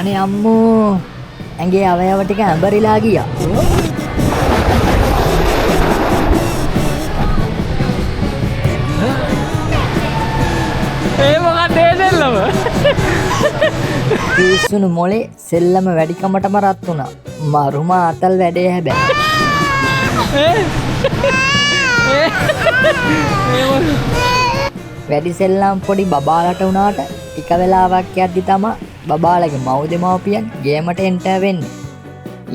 අනේ අම්මෝ ඇඟේ අවයව ටික ඇඹරිලා ගියා. ඒ මොකක්ද ඒ සෙල්ලම? පිස්සුණු මොලේ සෙල්ලම වැඩිකමටම රත් වුණා. මරුම අතල් වැඩේ හැබැයි. වැඩි සෙල්ලම් පොඩි බබාලට වුණාට ටික වෙලාවක් යද්දි තමයි බබාලගේ මව් දෙමව්පියන් ගේමට එන්ටර් වෙන්නේ.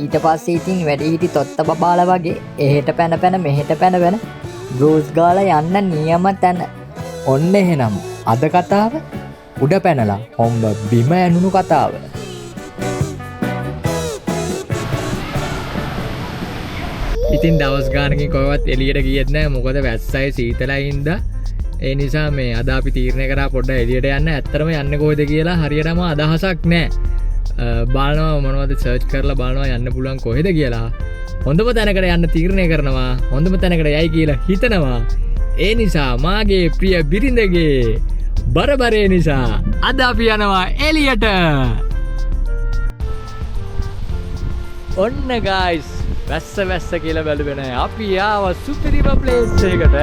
ඊට පස්සේ ඉතින් වැඩිහිටි තොත්ත බබාලා වගේ එහෙට පැන පැන මෙහෙට පැන පැන බෲස් ගාලා යන්න නියම තැන. ඔන්න එහෙනම් අද කතාව උඩ පැනලා හොම්බ බිම ඇනුණු කතාව. ඉතින් දවස් ගානකින් කොහෙවත් එළියට ගියෙත් නැහැ. මොකද වැස්සයි සීතලයි හින්දා. ඒ නිසා මේ අද අපි තීරණය කරා පොඩ්ඩක් එළියට යන්න. ඇත්තටම යන්නේ කොහෙද කියලා හරියටම අදහසක් නැහැ. බලනවා මොනවද සර්ච් කරලා බලනවා යන්න පුළුවන් කොහෙද කියලා. හොඳම තැනකට යන්න තීරණය කරනවා. හොඳම තැනකට යයි කියලා හිතනවා. ඒ නිසා මාගේ ප්‍රිය බිරිඳගේ බරබරේ නිසා අද අපි යනවා එළියට. ඔන්න guys වැස්ස කියලා බැලුවේ නැහැ. අපි ආව සුපිරිම ප්ලේස් එකකට.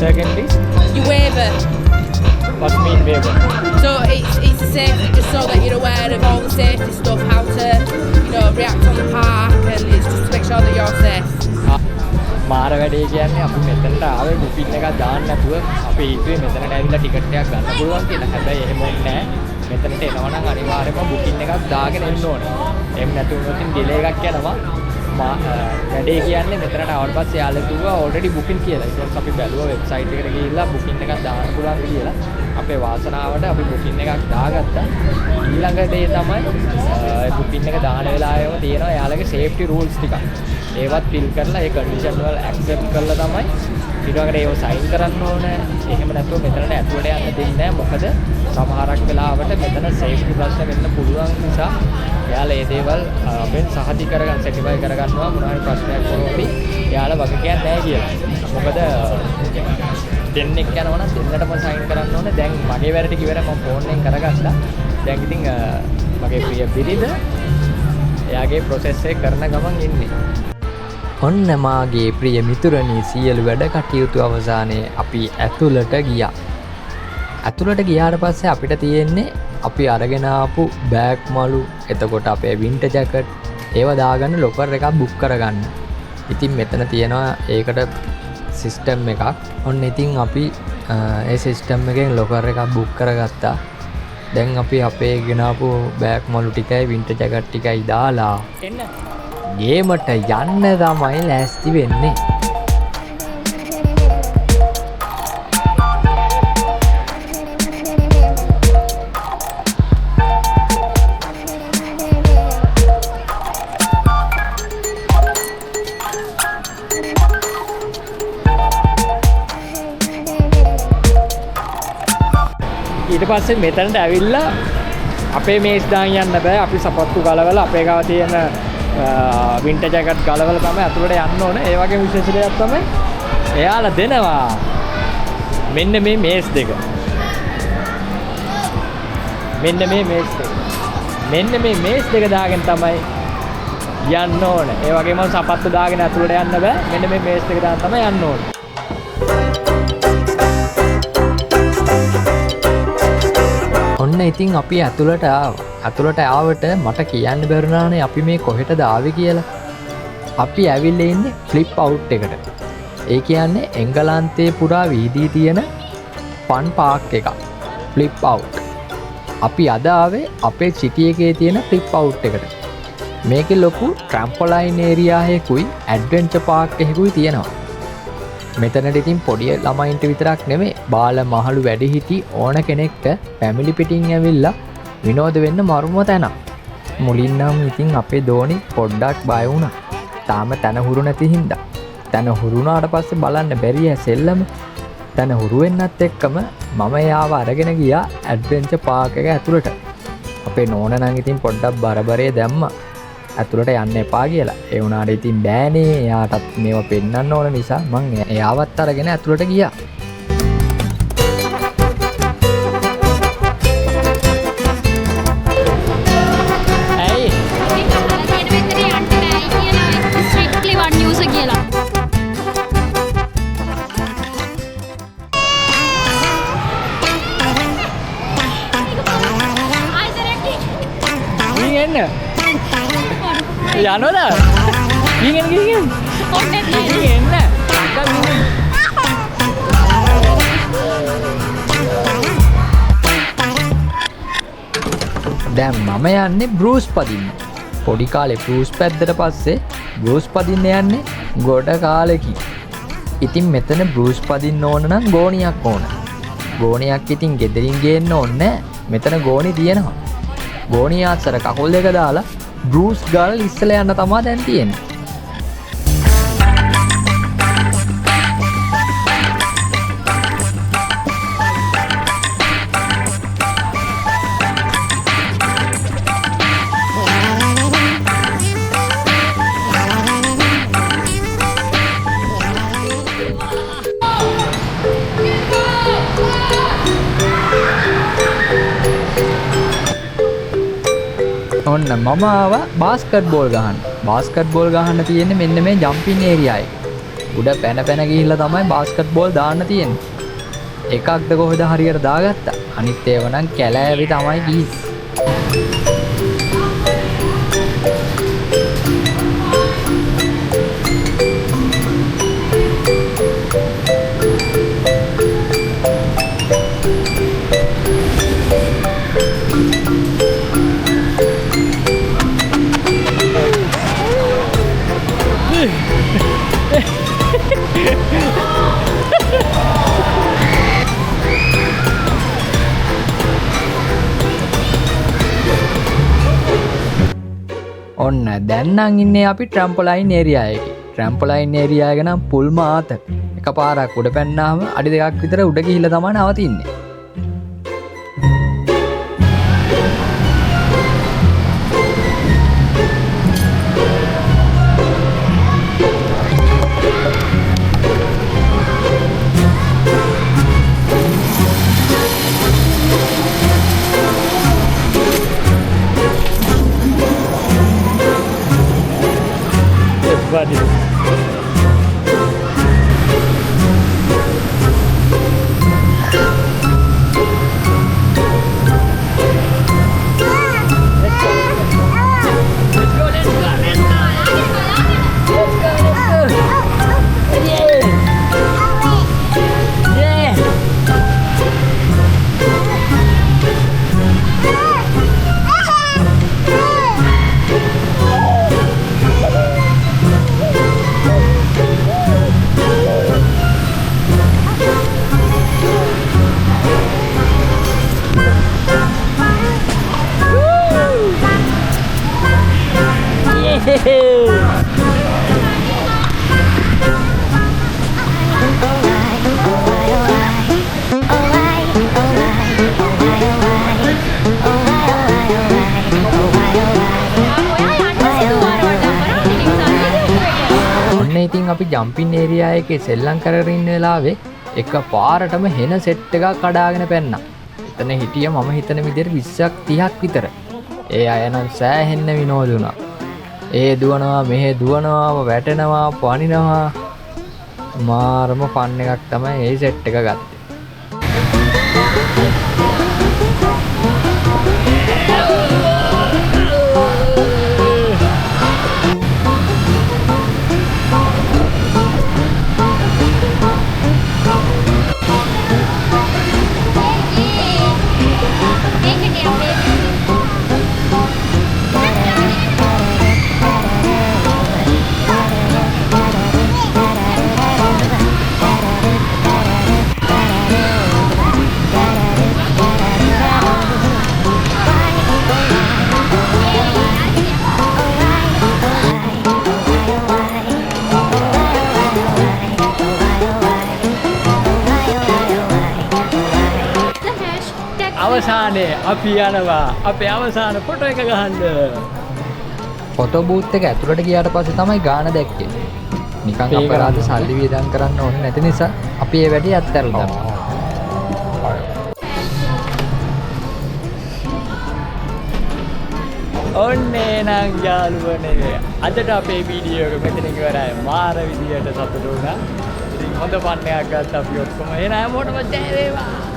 Secondly, you waiver. What mean waiver? So it's a safety, just so that you're aware of all the safety stuff, how to react on the park, and it's just to make sure that you're safe. මාර වැඩේ කියන්නේ අපි මෙතනට ආවේ බුකින් එකක් දාන්න නැතුව අපි හිතුවේ මෙතනට ඇවිල්ලා ටිකට් එකක් ගන්න පුළුවන් කියලා. හැබැයි එහෙම වෙන්නේ නැහැ. මෙතනට එනවා නම් අනිවාර්යයෙන්ම බුකින් එකක් දාගෙන එන්න ඕනේ. එහෙම නැතු වුණොත් ඩිලේ එකක් යනවා. වැඩේ කියන්නේ මෙතනට ආවට පස්සේ යාළුවෝ කිව්වා ඔල්රෙඩි බුකින් කියලා. ඊට පස්සේ අපි බැලුවා වෙබ්සයිට් එකට ගිහිල්ලා බුකින් එකක් දාන්න පුළුවන් කියලා. අපේ වාසනාවට අපි බුකින් එකක් දාගත්තා. ඊළඟ දේ තමයි බුකින් එක දාන වෙලාවෙම තියෙනවා යාළුවගේ සේෆ්ටි රූල්ස් ටිකක්. ඒවත් ෆිල් කරලා ඒ කන්ඩිෂන් වල ඇක්සෙප්ට් කරලා තමයි ඊළඟට ඒව සයින් කරන්න ඕනේ. එහෙම නැත්නම් මෙතනට ඇතුළට යන්න දෙන්නේ නැහැ. මොකද සමහරක් වෙලාවට මෙතන සේෆ්ටි ප්‍රශ්න වෙන්න පුළුවන් නිසා එයාලා ඒ දේවල් අපෙන් සහතික කරගන්න සර්ටිෆයි කරගන්නවා මොනවා හරි ප්‍රශ්නයක් වුණොත් එයාලා වග කියන්නේ නැහැ කියලා. මොකද දෙන්නෙක් යනවා නම් දෙන්නටම සයින් කරන්න ඕනේ. දැන් මගේ වැඩ ටික ඉවරයි මම ෆෝන් එකෙන් කරගත්තා. දැන් ඉතින් මගේ ප්‍රිය බිරිඳ එයාගේ ප්‍රොසෙස් එක කරන ගමන් ඉන්නේ. ඔන්න මාගේ ප්‍රිය මිතුරනි සියලු වැඩ කටයුතු අවසානයේ අපි ඇතුළට ගියා. ඇතුළට ගියාට පස්සේ අපිට තියෙන්නේ අපි අරගෙන ආපු බෑග් මලු, එතකොට අපේ වින්ටර් ජැකට් ඒවා දාගන්න ලොකර් එකක් බුක් කරගන්න. ඉතින් මෙතන තියෙනවා ඒකට සිස්ටම් එකක්. ඔන්න ඉතින් අපි ඒ සිස්ටම් එකෙන් ලොකර් එකක් බුක් කරගත්තා. දැන් අපි අපේ ගෙනාපු බෑග් මලු ටිකයි වින්ටර් ජැකට් ටිකයි දාලා එන්න ගේමට යන්න තමයි ලෑස්ති වෙන්නේ. ඊට පස්සේ මෙතනට ඇවිල්ලා අපේ මේස් දාන් යන්න බෑ. අපි සපත්තු ගලවලා අපේ ගාව තියෙන වින්ටර් ජැකට් ගලවලා තමයි අතුලට යන්න ඕනේ. ඒ වගේ විශේෂ දෙයක් තමයි එයාලා දෙනවා. මෙන්න මේ මේස් දෙක. මෙන්න මේ මේස් දෙක. මෙන්න මේ මේස් දෙක දාගෙන තමයි යන්න ඕනේ. ඒ වගේම සපත්තු දාගෙන අතුලට යන්න බෑ. මෙන්න මේ මේස් දෙක දාගෙන තමයි යන්න ඕනේ. ඔන්න ඉතින් අපි ඇතුළට ආවා. ඇතුළට ආවට මට කියන්න බැරුණානේ අපි මේ කොහෙටද ආවේ කියලා. අපි ඇවිල්ලා ඉන්නේ ෆ්ලිප් අවුට් එකට. ඒ කියන්නේ එංගලන්තයේ පුරා වීදී තියෙන ෆන් පාක් එකක්. Flip out. අපි අද ආවේ අපේ සිටි එකේ තියෙන ෆ්ලිප් අවුට් එකට. මේකේ ලොකු ට්‍රැම්පොලයින් ඒරියා එකකුයි ඇඩ්වෙන්චර් පාක් එකකුයි තියෙනවා. මෙතනට ඉතින් පොඩි ළමයින්ට විතරක් නෙමෙයි බාල මහලු වැඩිහිටි ඕන කෙනෙක්ට ෆැමිලි පිටින් ඇවිල්ලා විනෝද වෙන්න මරුම තැනක්. මුලින් නම් ඉතින් අපේ දෝනි පොඩ්ඩක් බය වුණා. තාම තන හුරු නැති හින්දා. තන හුරුනාට පස්සේ බලන්න බැරි ඇසෙල්ලම. තන හුරු වෙන්නත් එක්කම මම යාව අරගෙන ගියා ඇඩ්වෙන්චර් පාක් එක ඇතුළට. අපේ නෝන නම් ඉතින් පොඩ්ඩක් බරබරේ දැම්මා. ඇතුළට යන්න එපා කියලා. ඒ වුණාට ඉතින් බෑනේ. එයාටත් මේවා පෙන්වන්න ඕන නිසා මං එයාවත් අරගෙන ඇතුළට ගියා. යනවද? ගිහින් ඔන්නේ ගිහින් දැන් මම යන්නේ බෲස් පදින්න. පොඩි කාලේ බෲස් පැද්දට පස්සේ බෲස් පදින්න යන්නේ ගොඩ කාලෙකින්. ඉතින් මෙතන බෲස් පදින්න ඕන නම් ගෝණියක් ඕන. ගෝණියක් ඉතින් ගෙදරින් ගේන්න ඕනේ. මෙතන ගෝණි තියෙනවා. ගෝණිය අතර කකුල් දෙක දාලා බෲස් ගාලා ඉස්සලා යන්න තමයි දැන් තියෙන්නේ. ඔන්න මම ආවා බාස්කට් බෝල් ගහන්න. බාස්කට් බෝල් ගහන්න තියෙන්නේ මෙන්න මේ ජම්පින් ඒරියා එකේ. උඩ පැන පැන ගිහිල්ලා තමයි බාස්කට් බෝල් දාන්න තියෙන්නේ. එකක්ද කොහෙද හරියට දාගත්තා. අනිත් ඒවා නම් කැලෑවි තමයි ගිහින්. ඔන්න දැන් නම් ඉන්නේ අපි ට්‍රැම්පොලයින් ඒරියා එකේ. ට්‍රැම්පොලයින් ඒරියා එක නම් පුල්ම ආත. එකපාරක් උඩ පැන්නාම අඩි දෙකක් විතර උඩ ගිහිල්ලා තමයි නවතින්නේ. ඉතින් අපි ජම්පින් ඒරියා එකේ සෙල්ලම් කරගෙන ඉන්න වෙලාවේ එක පාරටම හෙන සෙට් එකක් කඩාගෙන පැන්නා. එතන හිටිය මම හිතන විදිහට 20ක් 30ක් විතර. ඒ අය නම් සෑහෙන්න විනෝද වුණා. ඒ දුවනවා මෙහෙ දුවනවා වැටෙනවා පනිනවා. මාරම ෆන් එකක් තමයි ඒ සෙට් එක ගත්තේ. අවසානයේ අපි යනවා අපේ අවසාන ෆොටෝ එක ගහන්න. ෆොටෝ බූත් එක ඇතුළට ගියාට පස්සේ තමයි ගාන දැක්කේ. නිකන් අපරාධ සල්ලි වියදම් කරන්න ඕනේ නැති නිසා අපි ඒ වැඩේ අත්හැරලා දැම්මා. ඔන්නේ නම් යාළුවනේ අදට අපේ වීඩියෝ එක මෙතනින් ඉවරයි. මාර විදියට සතුටු වුණා. ඉතින් හොඳ පන්නයක් ගත්ත අපි ඔක්කොම. එහෙනම් හැමෝටම ජය වේවා.